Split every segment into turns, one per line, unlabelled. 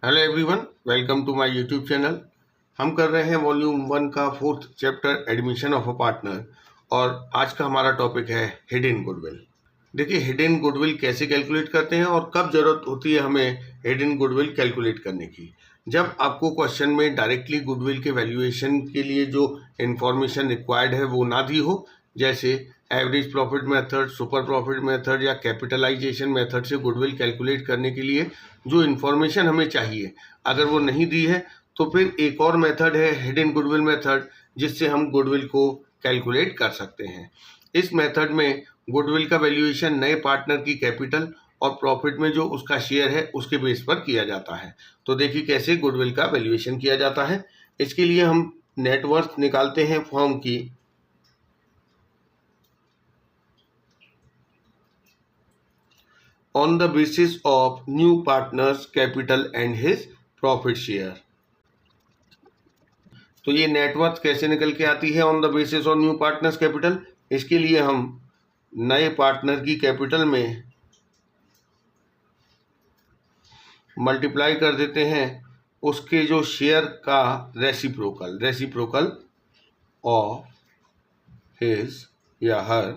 Hello everyone, welcome to my YouTube channel. हम कर रहे हैं वॉल्यूम 1 का 4th chapter admission of a partner और आज का हमारा टॉपिक है हिडन गुडविल। देखिए, हिडन गुडविल कैसे कैलकुलेट करते हैं और कब जरूरत होती है हमें हिडन गुडविल कैलकुलेट करने की। जब आपको क्वेश्चन में डायरेक्टली गुडविल के वैल्यूएशन के लिए जो इन्फॉर्मेशन रिक्वायर्ड है वो ना दी हो, जैसे average profit method, super profit method या कैपिटलाइजेशन मेथड से गुडविल कैलकुलेट करने के लिए जो इन्फॉर्मेशन हमें चाहिए, अगर वो नहीं दी है तो फिर एक और मेथड है हिडन गुडविल मेथड, जिससे हम गुडविल को कैलकुलेट कर सकते हैं। इस मेथड में गुडविल का वैल्यूएशन नए पार्टनर की कैपिटल और प्रॉफिट में जो उसका शेयर है उसके बेस पर किया जाता है। तो देखिए कैसे गुडविल का वैल्यूएशन किया जाता है। इसके लिए हम नेटवर्थ निकालते हैं फर्म की on the basis of new partner's capital and his profit share। तो ये नेटवर्थ कैसे निकल के आती है on the basis of new partners capital. इसके लिए हम नए पार्टनर की कैपिटल में मल्टीप्लाई कर देते हैं उसके जो शेयर का रेसिप्रोकल ऑफ हिज या हर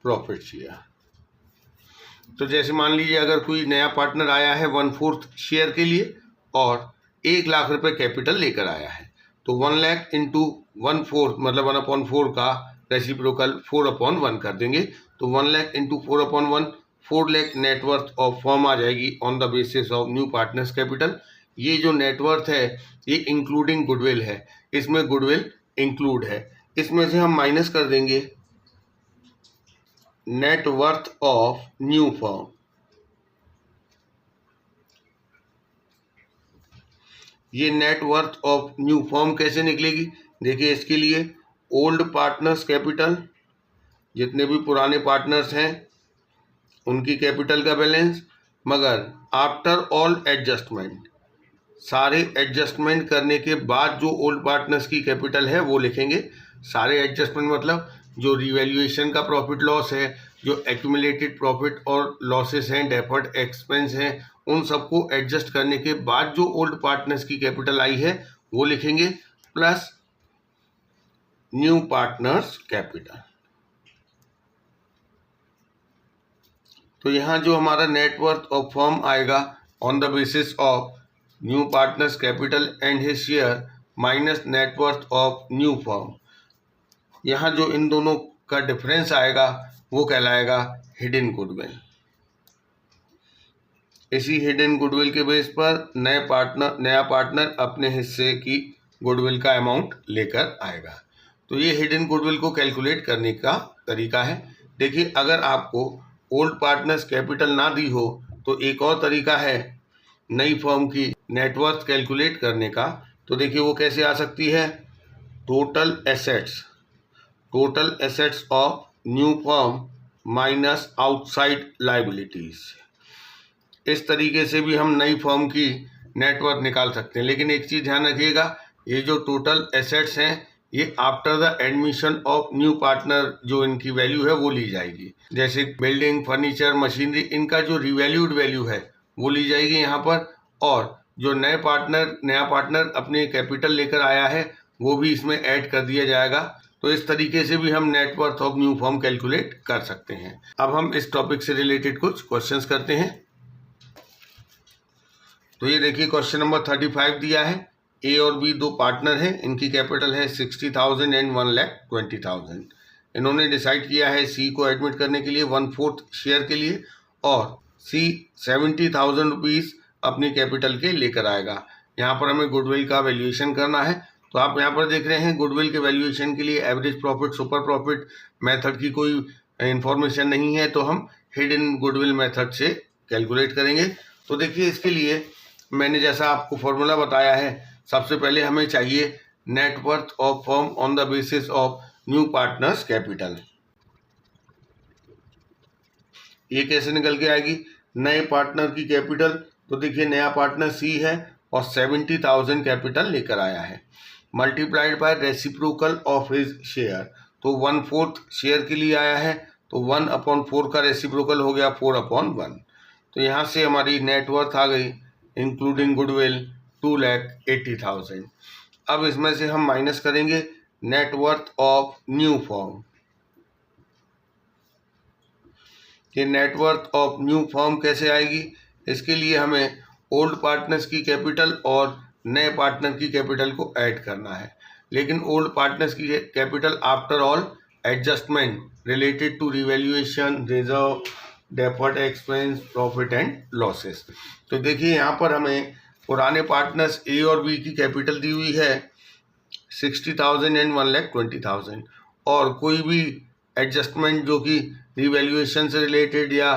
प्रॉफिट शेयर। तो जैसे मान लीजिए अगर कोई नया पार्टनर आया है 1/4 शेयर के लिए और 1,00,000 रुपये कैपिटल लेकर आया है, तो 1 लाख इंटू 1/4 मतलब 1/4 का रेसिप्रोकल 4/1 कर देंगे। तो 1 lakh into 4/1 4 lakh net worth of firm आ जाएगी on the basis of new partners capital. ये जो नेटवर्थ है ये इंक्लूडिंग गुडविल है, इसमें गुडविल इंक्लूड है। इसमें से हम माइनस कर देंगे net worth of new firm. ये net worth of new firm कैसे निकलेगी? देखिए, इसके लिए ओल्ड पार्टनर्स कैपिटल, जितने भी पुराने पार्टनर्स हैं उनकी कैपिटल का बैलेंस, मगर आफ्टर ऑल एडजस्टमेंट, सारे एडजस्टमेंट करने के बाद जो ओल्ड पार्टनर्स की कैपिटल है वो लिखेंगे। सारे एडजस्टमेंट मतलब जो रिवैल्यूएशन का प्रॉफिट लॉस है, जो एक्यूमुलेटेड प्रॉफिट और लॉसेस हैं, डेफर्ड एक्सपेंस हैं, उन सबको एडजस्ट करने के बाद जो ओल्ड पार्टनर्स की कैपिटल आई है वो लिखेंगे, प्लस न्यू पार्टनर्स कैपिटल। तो यहाँ जो हमारा नेटवर्थ ऑफ फर्म आएगा on the basis of new partners capital and his share minus net worth of new firm, यहाँ जो इन दोनों का डिफरेंस आएगा वो कहलाएगा हिडन गुडविल। इसी हिडन गुडविल के बेस पर नया पार्टनर अपने हिस्से की गुडविल का अमाउंट लेकर आएगा। तो ये हिडन गुडविल को कैलकुलेट करने का तरीका है। देखिए, अगर आपको ओल्ड पार्टनर्स कैपिटल ना दी हो तो एक और तरीका है नई फर्म की नेटवर्थ कैलकुलेट करने का। तो देखिए वो कैसे आ सकती है, total assets of new firm minus outside liabilities. इस तरीके से भी हम नई फर्म की नेटवर्थ निकाल सकते हैं। लेकिन एक चीज़ ध्यान रखिएगा, ये जो टोटल एसेट्स हैं ये after the admission of new partner जो इनकी वैल्यू है वो ली जाएगी। जैसे बिल्डिंग, फर्नीचर, मशीनरी, इनका जो रिवैल्यूड वैल्यू है वो ली जाएगी यहाँ पर, और जो नया पार्टनर अपने कैपिटल लेकर आया है वो भी इसमें ऐड कर दिया जाएगा। तो इस तरीके से भी हम net worth of new firm calculate कर सकते हैं। अब हम इस टॉपिक से रिलेटेड कुछ क्वेश्चंस करते हैं। तो ये देखिए क्वेश्चन नंबर 35 दिया है। ए और बी दो पार्टनर हैं, इनकी कैपिटल है 60,000 एंड 1,20,000। इन्होंने डिसाइड किया है सी को एडमिट करने के लिए 1/4 शेयर के लिए, और सी 70,000 रुपीज़ अपनी कैपिटल के लेकर आएगा। यहाँ पर हमें गुडविल का वैल्यूएशन करना है। तो आप यहाँ पर देख रहे हैं गुडविल के वैल्यूएशन के लिए average profit, super profit method की कोई इंफॉर्मेशन नहीं है, तो हम हिडन गुडविल मेथड से कैलकुलेट करेंगे। तो देखिए, इसके लिए मैंने जैसा आपको फॉर्मूला बताया है, सबसे पहले हमें चाहिए net worth of firm on the basis of new partners capital. ये कैसे निकल के आएगी, नए पार्टनर की कैपिटल। तो देखिए नया पार्टनर सी है और 70,000 कैपिटल लेकर आया है, multiplied by reciprocal of his share. तो 1/4 शेयर के लिए आया है, तो 1/4 का रेसिप्रोकल हो गया 4/1। तो यहाँ से हमारी नेटवर्थ आ गई इंक्लूडिंग गुडविल 2,80,000। अब इसमें से हम माइनस करेंगे नेटवर्थ ऑफ न्यू फर्म। ये नेटवर्थ ऑफ न्यू फर्म कैसे आएगी? इसके लिए हमें ओल्ड पार्टनर्स की कैपिटल और नए पार्टनर की कैपिटल को ऐड करना है, लेकिन ओल्ड पार्टनर्स की capital after all adjustment related to revaluation, reserve, deferred expense, profit and losses. तो देखिए यहाँ पर हमें पुराने पार्टनर्स ए और बी की कैपिटल दी हुई है 60,000 एंड 1,20,000, और कोई भी एडजस्टमेंट जो कि रिवैल्यूएशन से रिलेटेड या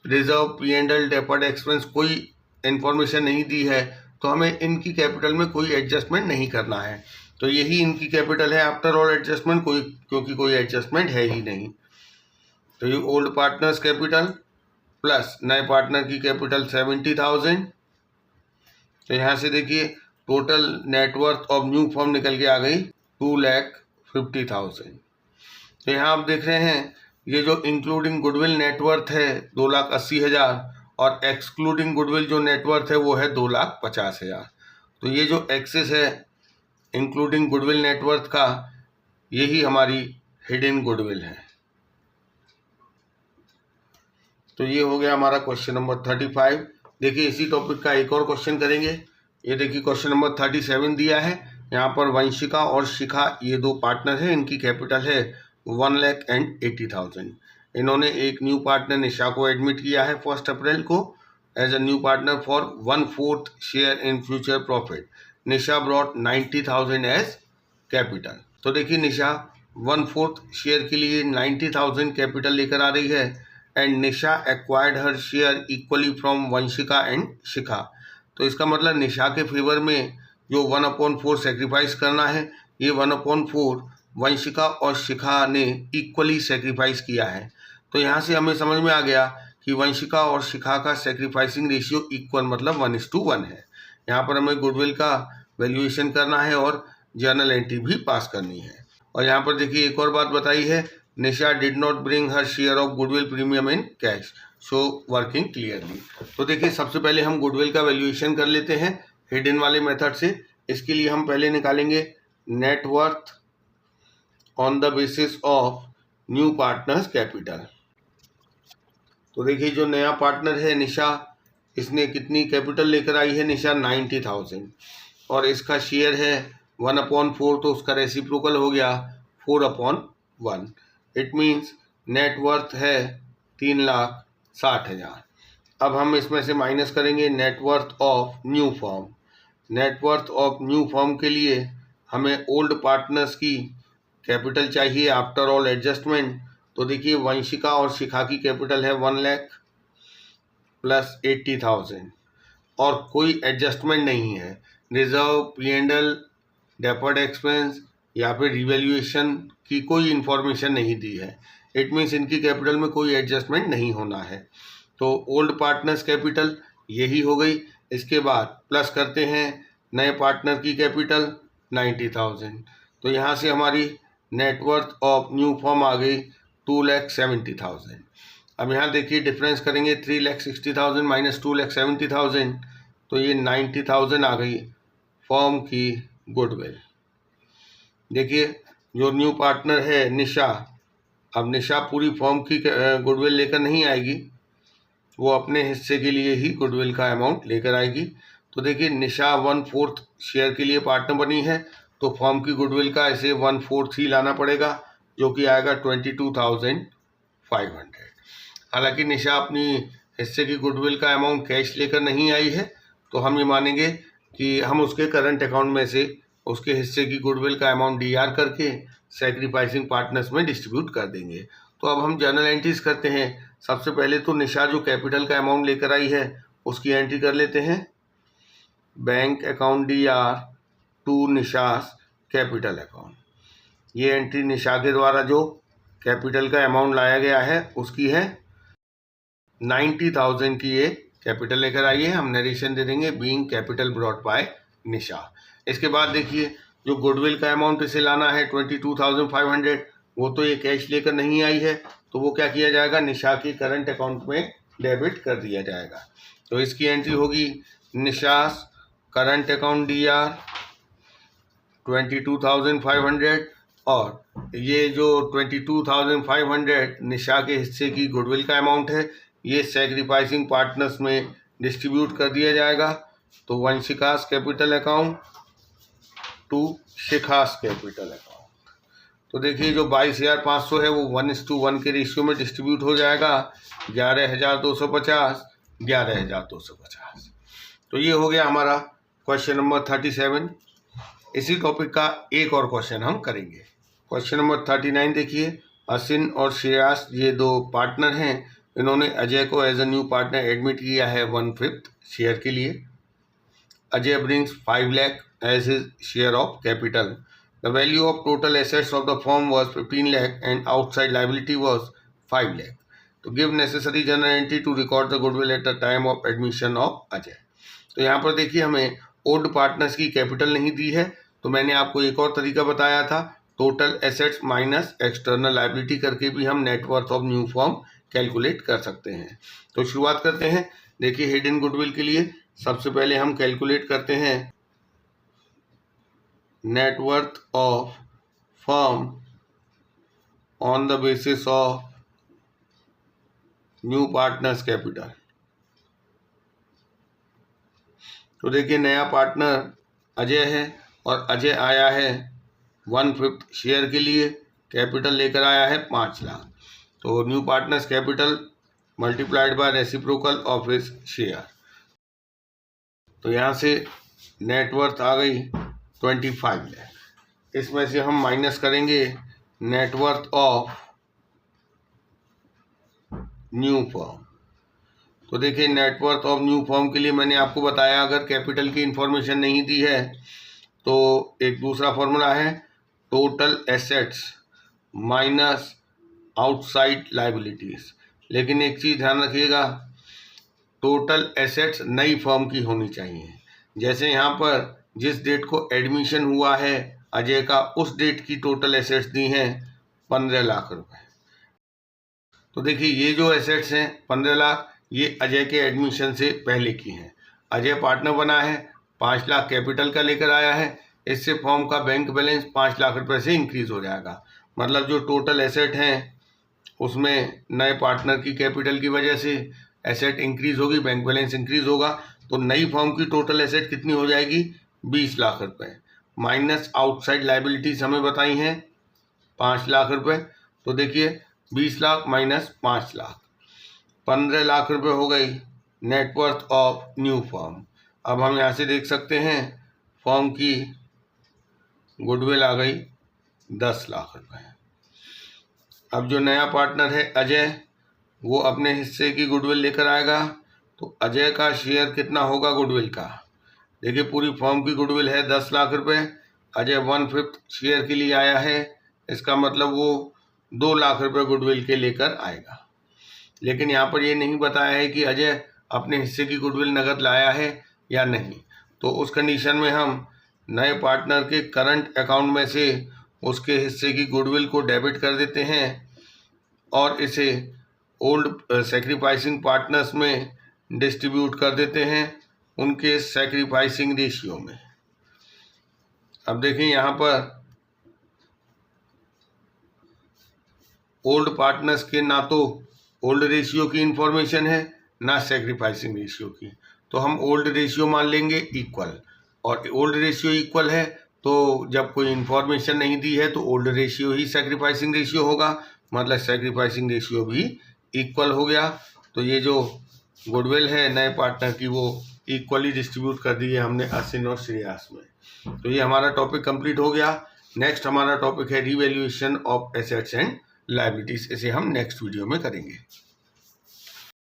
रिजर्व, P&L, डेफर्ड एक्सपेंस कोई इंफॉर्मेशन नहीं दी है, तो हमें इनकी कैपिटल में कोई एडजस्टमेंट नहीं करना है। तो यही इनकी कैपिटल है आफ्टर ऑल एडजस्टमेंट, क्योंकि कोई एडजस्टमेंट है ही नहीं। तो ये ओल्ड पार्टनर्स कैपिटल प्लस नए पार्टनर की कैपिटल 70,000। तो यहाँ से देखिए total net worth of new firm निकल के आ गई 2,50,000। तो यहाँ आप देख रहे हैं ये जो इंक्लूडिंग गुडविल नेटवर्थ है 2,80,000 और एक्सक्लूडिंग गुडविल जो नेटवर्थ है वो है 2,50,000। तो ये जो एक्सेस है इंक्लूडिंग गुडविल नेटवर्थ का, यही हमारी हिडन गुडविल है। तो ये हो गया हमारा क्वेश्चन नंबर 35। देखिए इसी टॉपिक का एक और क्वेश्चन करेंगे। ये देखिए क्वेश्चन नंबर 37 दिया है। यहाँ पर वंशिका और शिखा ये दो पार्टनर हैं, इनकी कैपिटल है 1,80,000। इन्होंने एक न्यू पार्टनर निशा को एडमिट किया है 1 अप्रैल को as a new partner for 1/4 share in future profit. Nisha brought 90,000 as capital. तो देखिए निशा 1/4 शेयर के लिए 90,000 कैपिटल लेकर आ रही है and Nisha acquired her share equally from Vanshika and Shikha. तो इसका मतलब निशा के फेवर में जो 1/4 सेक्रीफाइस करना है, ये 1/4 वंशिका और शिखा ने इक्वली सेक्रीफाइस किया है। तो यहाँ से हमें समझ में आ गया कि वंशिका और शिखा का सेक्रीफाइसिंग रेशियो इक्वल मतलब 1:1 है। यहाँ पर हमें गुडविल का वैल्यूएशन करना है और जर्नल एंट्री भी पास करनी है। और यहाँ पर देखिए एक और बात बताई है, Nisha did not bring her share of goodwill premium in cash, so working clearly. तो देखिए सबसे पहले हम गुडविल का वैल्यूएशन कर लेते हैं हिडन वाले मेथड से। इसके लिए हम पहले निकालेंगे net worth on the basis of new partners capital. तो देखिए जो नया पार्टनर है निशा, इसने कितनी कैपिटल लेकर आई है? निशा 90,000 और इसका शेयर है 1/4, तो उसका रेसिप्रोकल हो गया 4/1। इट मीन्स नेटवर्थ है 3,60,000। अब हम इसमें से माइनस करेंगे net worth of new firm. Net worth of new firm के लिए हमें ओल्ड पार्टनर्स की कैपिटल चाहिए आफ्टर ऑल एडजस्टमेंट। तो देखिए वंशिका और शिखा की कैपिटल है 1 लाख प्लस 80,000 और कोई एडजस्टमेंट नहीं है, रिजर्व, P&L, डेफर्ड एक्सपेंस या फिर रिवैल्यूएशन की कोई इन्फॉर्मेशन नहीं दी है। इट मीन्स इनकी कैपिटल में कोई एडजस्टमेंट नहीं होना है। तो ओल्ड पार्टनर्स कैपिटल यही हो गई। इसके बाद प्लस करते हैं नए पार्टनर की कैपिटल 90,000। तो यहाँ से हमारी नेटवर्थ ऑफ न्यू फर्म आ गई 2,70,000। अब यहाँ देखिए डिफरेंस करेंगे 3,60,000 माइनस 2,70,000, तो ये 90,000 आ गई फर्म की गुडविल। देखिए जो न्यू पार्टनर है निशा, अब निशा पूरी फर्म की गुडविल लेकर नहीं आएगी, वो अपने हिस्से के लिए ही गुडविल का अमाउंट लेकर आएगी। तो देखिए निशा 1/4 शेयर के लिए पार्टनर बनी है, तो फर्म की गुडविल का ऐसे 1/4 ही लाना पड़ेगा, जो कि आएगा 22,500। हालांकि निशा अपनी हिस्से की गुडविल का अमाउंट कैश लेकर नहीं आई है, तो हम ये मानेंगे कि हम उसके करंट अकाउंट में से उसके हिस्से की गुडविल का अमाउंट DR करके सैक्रिफाइसिंग पार्टनर्स में डिस्ट्रीब्यूट कर देंगे। तो अब हम जर्नल एंट्रीज करते हैं। सबसे पहले तो निशा जो कैपिटल का अमाउंट लेकर आई है उसकी एंट्री कर लेते हैं, bank account DR to Nisha's capital account. ये एंट्री निशा के द्वारा जो कैपिटल का अमाउंट लाया गया है उसकी है 90,000 की ये कैपिटल लेकर आई है। हम नरेशन दे देंगे बीइंग कैपिटल ब्रॉट बाय निशा। इसके बाद देखिए जो गुडविल का अमाउंट इसे लाना है 22,500, वो तो ये कैश लेकर नहीं आई है, तो वो क्या किया जाएगा, निशा के करंट अकाउंट में डेबिट कर दिया जाएगा। तो इसकी एंट्री होगी निशास करंट अकाउंट DR 22,500 और ये जो 22,500 निशा के हिस्से की गुडविल का अमाउंट है ये सैक्रिफाइसिंग पार्टनर्स में डिस्ट्रीब्यूट कर दिया जाएगा। तो Vanshika's capital account to Shikha's capital account. तो देखिए जो 22,500 है वो 1:1 के रेशियो में डिस्ट्रीब्यूट हो जाएगा। 11,250 11,250। तो ये हो गया हमारा क्वेश्चन नंबर 37। इसी टॉपिक का एक और क्वेश्चन हम करेंगे। क्वेश्चन नंबर 39 देखिए। असिन और श्रेयास ये दो पार्टनर हैं। इन्होंने अजय को as a new partner admit किया है 1/5 शेयर के लिए। Ajay brings 5 lakh as his share of capital. The value of total assets of the firm was 15 lakh and outside liability was 5 lakh. तो give necessary journal entry to record the goodwill at the time of admission of Ajay. तो यहाँ पर देखिए हमें old partners की capital नहीं दी है, तो मैंने आपको एक और तरीका बताया था, total assets minus external liability करके भी हम net worth of new firm calculate कर सकते हैं। तो शुरुआत करते हैं। देखिए हिडन गुडविल के लिए सबसे पहले हम कैलकुलेट करते हैं net worth of firm on the basis of new partners capital. तो देखिए नया पार्टनर अजय है और अजय आया है 1/5 शेयर के लिए, कैपिटल लेकर आया है 5 लाख। तो new partners capital multiplied by reciprocal of his share. तो यहाँ से नेटवर्थ आ गई 25 लाख। इसमें से हम माइनस करेंगे नेटवर्थ ऑफ न्यू फर्म। तो देखिए नेटवर्थ ऑफ न्यू फर्म के लिए मैंने आपको बताया अगर कैपिटल की इंफॉर्मेशन नहीं दी है तो एक दूसरा फॉर्मूला है total assets minus outside liabilities. लेकिन एक चीज़ ध्यान रखिएगा, टोटल एसेट्स नई फर्म की होनी चाहिए। जैसे यहाँ पर जिस डेट को एडमिशन हुआ है अजय का, उस डेट की टोटल एसेट्स दी हैं 15 लाख रुपए। तो देखिए ये जो एसेट्स हैं 15 लाख ये अजय के एडमिशन से पहले की हैं। अजय पार्टनर बना है, 5 लाख कैपिटल का लेकर आया है। इससे फर्म का बैंक बैलेंस 5 लाख रुपए से इंक्रीज हो जाएगा। मतलब जो टोटल एसेट हैं उसमें नए पार्टनर की कैपिटल की वजह से एसेट इंक्रीज होगी, बैंक बैलेंस इंक्रीज होगा। तो नई फर्म की टोटल एसेट कितनी हो जाएगी 20 लाख रुपए। माइनस आउटसाइड लायबिलिटीज हमें बताई हैं 5 लाख रुपए। तो देखिए 20 लाख माइनस 5 लाख 15 लाख रुपए हो गई नेटवर्थ ऑफ न्यू फर्म। अब हम यहाँ से देख सकते हैं फर्म की गुडविल आ गई 10 लाख रुपए। अब जो नया पार्टनर है अजय, वो अपने हिस्से की गुडविल लेकर आएगा। तो अजय का शेयर कितना होगा गुडविल का? देखिए पूरी फर्म की गुडविल है 10 लाख रुपए। अजय 1/5 शेयर के लिए आया है, इसका मतलब वो 2 लाख रुपए गुडविल के लेकर आएगा। लेकिन यहाँ पर ये नहीं बताया है कि अजय अपने हिस्से की गुडविल नगद लाया है या नहीं। तो उस कंडीशन में हम नए पार्टनर के करंट अकाउंट में से उसके हिस्से की गुडविल को डेबिट कर देते हैं और इसे ओल्ड सैक्रिफाइसिंग पार्टनर्स में डिस्ट्रीब्यूट कर देते हैं उनके सैक्रिफाइसिंग रेशियो में। अब देखिए यहाँ पर ओल्ड पार्टनर्स के ना तो ओल्ड रेशियो की इंफॉर्मेशन है ना सैक्रिफाइसिंग रेशियो की, तो हम ओल्ड रेशियो मान लेंगे इक्वल। और ओल्ड रेशियो इक्वल है तो जब कोई इंफॉर्मेशन नहीं दी है तो ओल्ड रेशियो ही सैक्रिफाइसिंग रेशियो होगा, मतलब सैक्रिफाइसिंग रेशियो भी इक्वल हो गया। तो ये जो गुडविल है नए पार्टनर की वो इक्वली डिस्ट्रीब्यूट कर दी है हमने असिन और श्रेयास में। तो ये हमारा टॉपिक कंप्लीट हो गया। नेक्स्ट हमारा टॉपिक है revaluation of assets and liabilities. इसे हम नेक्स्ट वीडियो में करेंगे।